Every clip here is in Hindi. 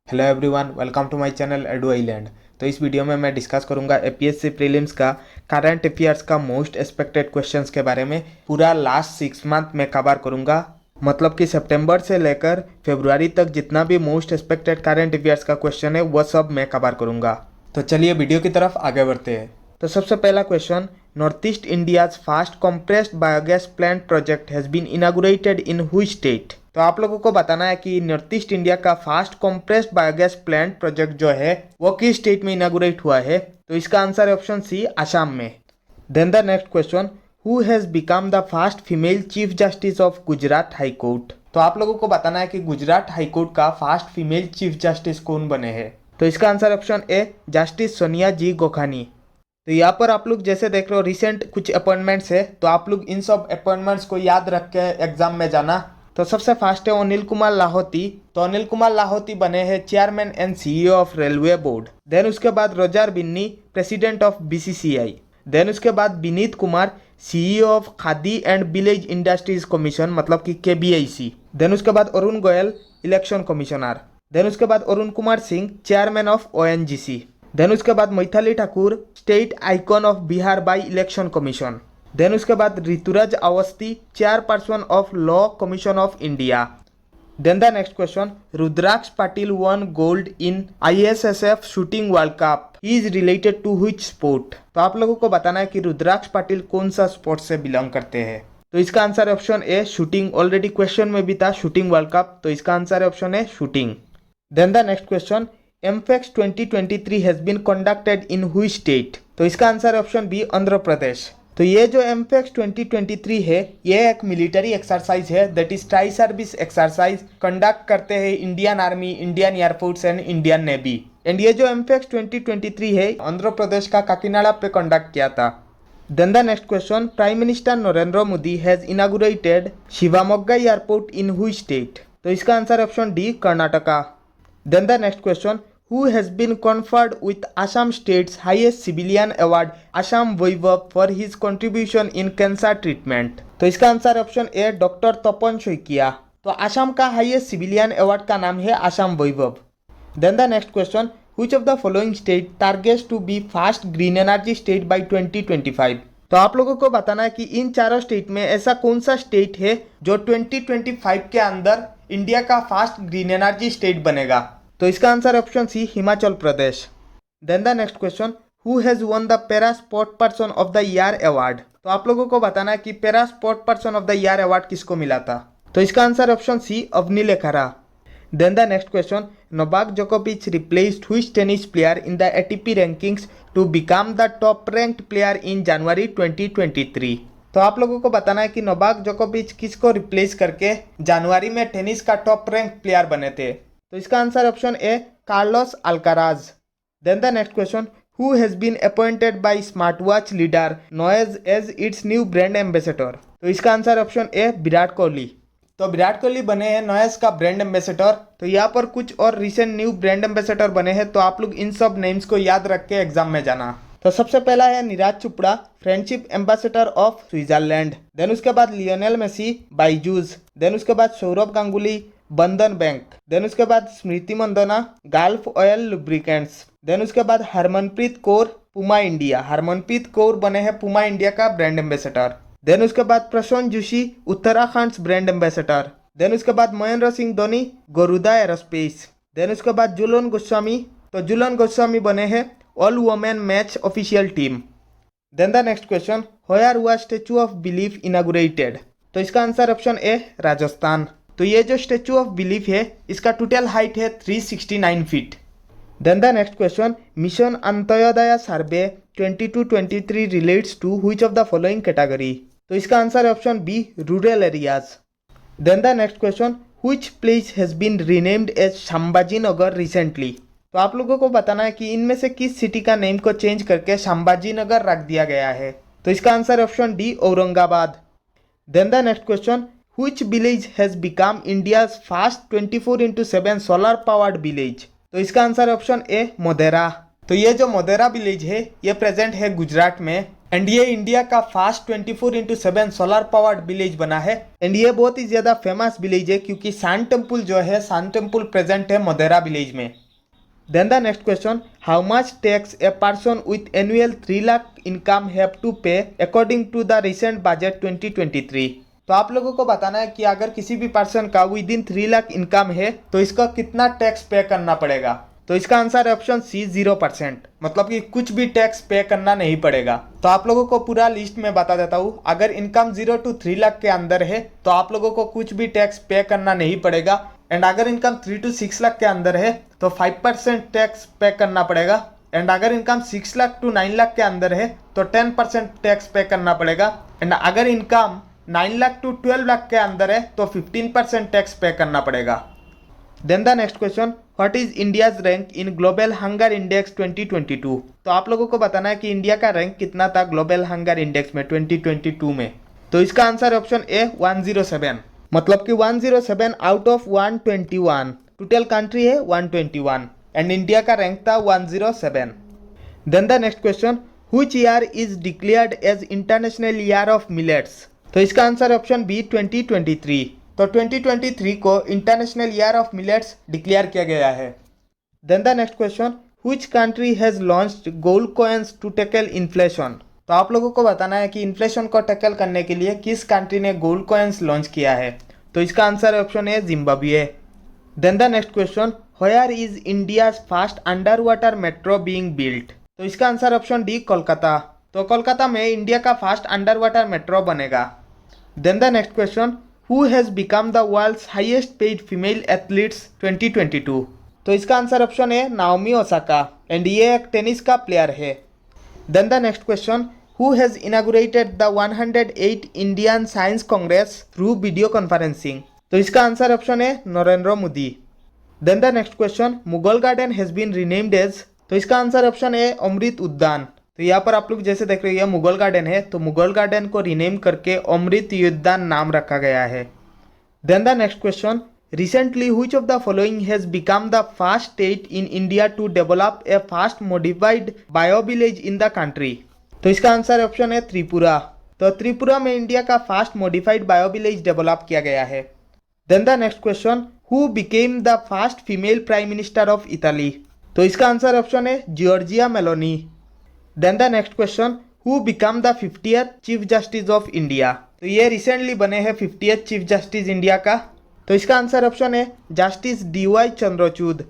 Hello everyone, welcome to my channel Edu Island. तो इस वीडियो में मैं डिस्कस करूंगा एपीएससी प्रीलिम्स का करंट अफेयर्स का मोस्ट एक्सपेक्टेड क्वेश्चंस के बारे में। पूरा लास्ट 6 मंथ में कवर करूंगा, मतलब कि सितंबर से लेकर फरवरी तक जितना भी मोस्ट एक्सपेक्टेड करंट अफेयर्स का क्वेश्चन है वह सब मैं कवर करूंगा। तो चलिए वीडियो की तरफ आगे बढ़ते हैं। तो सबसे पहला question, north east India's first compressed biogas plant project has been inaugurated in which state. तो आप लोगों को बताना है कि नॉर्थ ईस्ट इंडिया का first compressed biogas plant project जो है वो किस स्टेट में इनॉग्रेट हुआ है। तो इसका आंसर है ऑप्शन सी, असम में। Then the next question, who has become the first female chief justice of Gujarat high court. तो आप लोगों को बताना है कि गुजरात हाई कोर्ट का फर्स्ट फीमेल चीफ जस्टिस कौन बने हैं। तो इसका answer option A, justice Sonia ji Gokhani. तो यहाँ पर आप लोग जैसे देख रहे हो रिसेंट कुछ अपॉइंटमेंट्स है, तो आप लोग इन सब अपॉइंटमेंट्स को याद रख के एग्जाम में जाना। तो सबसे फास्ट है अनिल कुमार लाहौती। तो अनिल कुमार लाहौती बने हैं chairman and CEO of railway board. Then उसके बाद Roger Binny, president of BCCI. Then उसके बाद Vineet Kumar, CEO of Khadi and village industries commission, मतलब कि केबीआईसी। देन उसके बाद Arun Goyal, election commissioner. Then उसके बाद Arun Kumar Singh, chairman of ONGC. Then उसके बाद Maithili Thakur, state icon of Bihar by election commission. Then उसके बाद Rituraj Awasthi, chairperson of law commission of India. Then the next question, Rudraksh Patil won gold in ISSF shooting world cup, he is related to which sport. तो आप लोगों को बताना है कि रुद्राक्ष पाटिल कौन सा स्पोर्ट से बिलोंग करते हैं। तो इसका आंसर है option A, shooting. Already question में भी था शूटिंग वर्ल्ड कप, तो इसका आंसर है option A, shooting. Then the next question, AMPHEX 2023 has been conducted in which state. तो इसका आंसर है ऑप्शन बी, आंध्र प्रदेश। तो ये जो एमफेक्स 2023 है ये एक मिलिट्री एक्सरसाइज है, that is tri service exercise conduct करते हैं Indian army, Indian air force and Indian navy. And ये जो एमफेक्स 2023 है आंध्र प्रदेश का काकीनाडा पे कंडक्ट किया था। Then the next question, prime minister Narendra Modi has inaugurated Shivamogga airport in which state. तो इसका answer option D, Karnataka. Then the next question, who has been conferred with Assam State's highest civilian award, Assam Vaibhav, for his contribution in cancer treatment। तो इसका answer option A, doctor Tapan Saikia. तो असम का हाईएस्ट सिविलियन अवार्ड का नाम है Assam Vaibhav. Then the next question, which of the following state targets to be fast green energy state by 2025। तो आप लोगों को बताना है कि इन चारों स्टेट में ऐसा कौन सा स्टेट है जो 2025 के अंदर इंडिया का फास्ट ग्रीन एनर्जी स्टेट बनेगा। तो इसका answer option C, Himachal Pradesh. Then the next question, who has won the para sport person of the year award. तो आप लोगों को बताना है कि para sport person of the year award किसको मिला था। तो इसका answer option C, Avani Lekhara. Then the next question, Novak जोकोविच replaced which tennis player in the ATP rankings to become the top ranked player in जनवरी 2023। तो आप लोगों को बताना है कि नोवाक जोकोविच किसको रिप्लेस करके जनवरी में टेनिस का टॉप रैंक प्लेयर बने थे। तो इसका answer option A, Carlos Alcaraz. Then the next question, who has been appointed by smart watch leader Noise as its new brand ambassador. तो इसका answer option A, Virat Kohli. तो विराट कोहली बने हैं नॉइज का ब्रांड एम्बेसडर। तो यहाँ पर कुछ और रिसेंट न्यू ब्रांड एम्बेसडर बने हैं, तो आप लोग इन सब नेम्स को याद रख के एग्जाम में जाना। तो सबसे पहला है Neeraj Chopra, friendship ambassador of Switzerland. Then उसके बाद लियोनेल मेसी, बाइजूस। देन उसके बाद सौरभ गांगुली, बंधन बैंक। देन उसके बाद Smriti Mandhana, Gulf Oil lubricants. Then उसके बाद हरमनप्रीत कौर, पुमा इंडिया। हरमनप्रीत कौर बने हैं पुमा इंडिया का ब्रांड एम्बेसडर। देन उसके बाद Prashant Joshi, Uttarakhand brand ambassador. Then उसके बाद महेंद्र सिंह धोनी, गरुदा एरोस्पेस। देन उसके बाद जुलन गोस्वामी। तो जुलन गोस्वामी बने हैं all women match official team. Then the next question, where was Statue of Belief inaugurated. तो इसका आंसर ऑप्शन ए, राजस्थान। तो ये जो स्टैचू ऑफ बिलीफ है इसका टोटल हाइट है 369 feet. Then the next question, mission Antyodaya survey 22-23 relates to which of the following category. तो इसका आंसर है option B, rural areas. Then the next question, which place has been renamed as Sambhaji Nagar recently. तो आप लोगों को बताना है कि इनमें से किस सिटी का नेम को चेंज करके संभाजी नगर रख दिया गया है। तो इसका answer option D, Aurangabad. Then the next question, which village has become India's first 24/7 solar powered village। तो इसका आंसर ऑप्शन ए, मोदेरा। तो ये जो मोदेरा विलेज है ये प्रेजेंट है गुजरात में। एंड ये इंडिया का फास्ट 24/7 सोलर पावर्ड विलेज बना है। एंड ये बहुत ही ज्यादा फेमस विलेज है क्योंकि सन टेम्पल जो है, सन टेम्पल प्रेजेंट है मोधेरा विलेज में। Then the next question, how much tax a person with annual 3 lakh income have to pay according to the recent budget 2023। तो आप लोगों को बताना है कि अगर किसी भी पर्सन का विद इन 3 लाख इनकम है तो इसका कितना टैक्स पे करना पड़ेगा। तो इसका आंसर है ऑप्शन सी 0%, मतलब कि कुछ भी टैक्स पे करना नहीं पड़ेगा। तो आप लोगों को पूरा लिस्ट में बता देता हूँ। अगर इनकम 0 to 3 लाख के अंदर है तो आप लोगों को कुछ भी टैक्स पे करना नहीं पड़ेगा। एंड अगर इनकम 3 to 6 लाख के अंदर है तो 5% टैक्स पे करना पड़ेगा। एंड अगर इनकम 6 लाख to 9 लाख के अंदर है तो 10% टैक्स पे करना पड़ेगा। एंड अगर इनकम 9 लाख to 12 लाख के अंदर है तो 15% टैक्स पे करना पड़ेगा। Then the next question, what is India's rank in global hunger index 2022। तो आप लोगों को बताना है कि इंडिया का रैंक कितना था ग्लोबल हंगर इंडेक्स में 2022 में। तो इसका आंसर ऑप्शन ए 107, मतलब कि 107 आउट ऑफ 121। टोटल कंट्री है 121 एंड इंडिया का रैंक था 107। Then the next question, which year is declared as international year of millets. तो इसका आंसर ऑप्शन बी 2023। तो 2023 को international year of millets declare किया गया है। Then the next question, which country has launched gold coins to tackle inflation. तो आप लोगों को बताना है कि इन्फ्लेशन को टैकल करने के लिए किस कंट्री ने गोल्ड कॉइन्स लॉन्च किया है। तो इसका आंसर ऑप्शन है Zimbabwe. Then the next question, where is India's first under water metro being built. तो इसका आंसर ऑप्शन डी कोलकाता। तो कोलकाता में इंडिया का फर्स्ट अंडर वाटर मेट्रो बनेगा। Then the next question, who has become the world's highest paid female athletes 2022। तो इसका आंसर ऑप्शन है नाओमी ओसाका एंड ये एक टेनिस का प्लेयर है। Then the next question, who has inaugurated the 108 Indian science congress through video conferencing. तो इसका आंसर ऑप्शन है Narendra Modi. Then the next question, Mughal garden has been renamed as. तो इसका आंसर ऑप्शन है अमृत उद्यान। तो यहाँ पर आप लोग जैसे देख रहे हैं मुगल गार्डन है, तो मुगल गार्डन को रीनेम करके अमृत उद्यान नाम रखा गया है। Then the next question, recently which of the following has become the first state in India to develop a first modified bio village in the country. तो इसका आंसर ऑप्शन है त्रिपुरा। तो त्रिपुरा में इंडिया का first modified bio village develop किया गया है। Then the next question, who became the first female prime minister of Italy. तो इसका आंसर ऑप्शन है Giorgia Meloni. Then the next question, who become the 50th chief justice of India. तो ये रिसेंटली बने हैं 50th चीफ जस्टिस इंडिया का। तो इसका आंसर ऑप्शन है justice DY Chandrachud.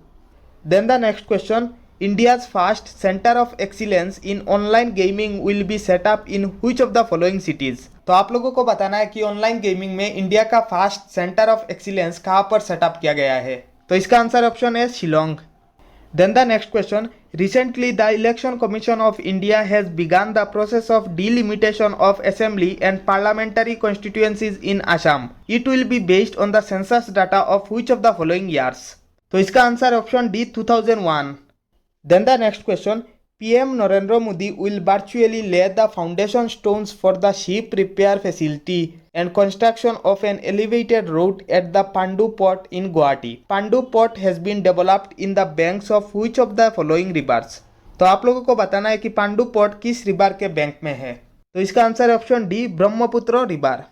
Then the next question, India's first centre of excellence in online gaming will be set up in which of the following cities. तो आप लोगों को बताना है कि ऑनलाइन गेमिंग में इंडिया का फर्स्ट सेंटर ऑफ एक्सीलेंस कहाँ पर सेटअप किया गया है। तो इसका आंसर ऑप्शन है Shillong. Then the next question, recently the Election Commission of India has begun the process of delimitation of assembly and parliamentary constituencies in Assam. It will be based on the census data of which of the following years? तो इसका answer option D 2001। Then the next question, PM Narendra Modi will virtually lay the foundation stones for the ship repair facility and construction of an elevated road at the Pandu Port in Guwahati. Pandu Port has been developed in the banks of which of the following rivers? तो आप लोगों को बताना है कि पांडु पोर्ट किस रिवर के बैंक में है। तो इसका answer option D Brahmaputra river.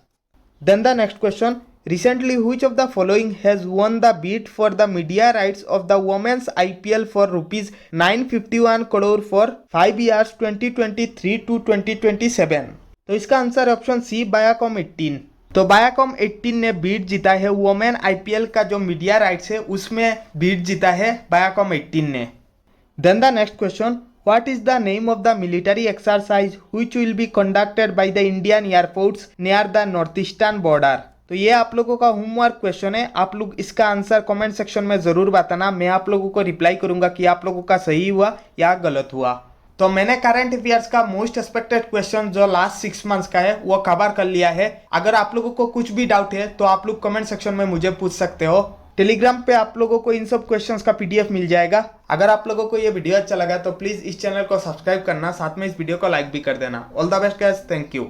Then the next question, recently which of the following has won the bid for the media rights of the women's IPL for rupees 951 crore for 5 years 2023 to 2027? तो इसका आंसर ऑप्शन सी बायाकॉम 18। तो बायाकॉम 18 ने बीड जीता है वोमेन IPL का जो मीडिया राइट्स है उसमें बीड जीता है बायाकॉम 18 ने। Then the next question, What is the name of the military exercise which will be conducted by the Indian Air Force near the northeastern border? तो ये आप लोगों का होमवर्क क्वेश्चन है। आप लोग इसका आंसर कमेंट सेक्शन में ज़रूर बताना। मैं आप लोगों को रिप्लाई करूंगा कि आप लोगों का सही हुआ या गलत हुआ। तो मैंने करंट अफेयर्स का मोस्ट एक्सपेक्टेड क्वेश्चन जो लास्ट 6 मंथ्स का है वो कवर कर लिया है। अगर आप लोगों को कुछ भी डाउट है तो आप लोग कमेंट सेक्शन में मुझे पूछ सकते हो। टेलीग्राम पे आप लोगों को इन सब क्वेश्चंस का PDF मिल जाएगा। अगर आप लोगों को ये वीडियो अच्छा लगा तो प्लीज़ इस चैनल को सब्सक्राइब करना, साथ में इस वीडियो को लाइक भी कर देना। All the best guys, thank you.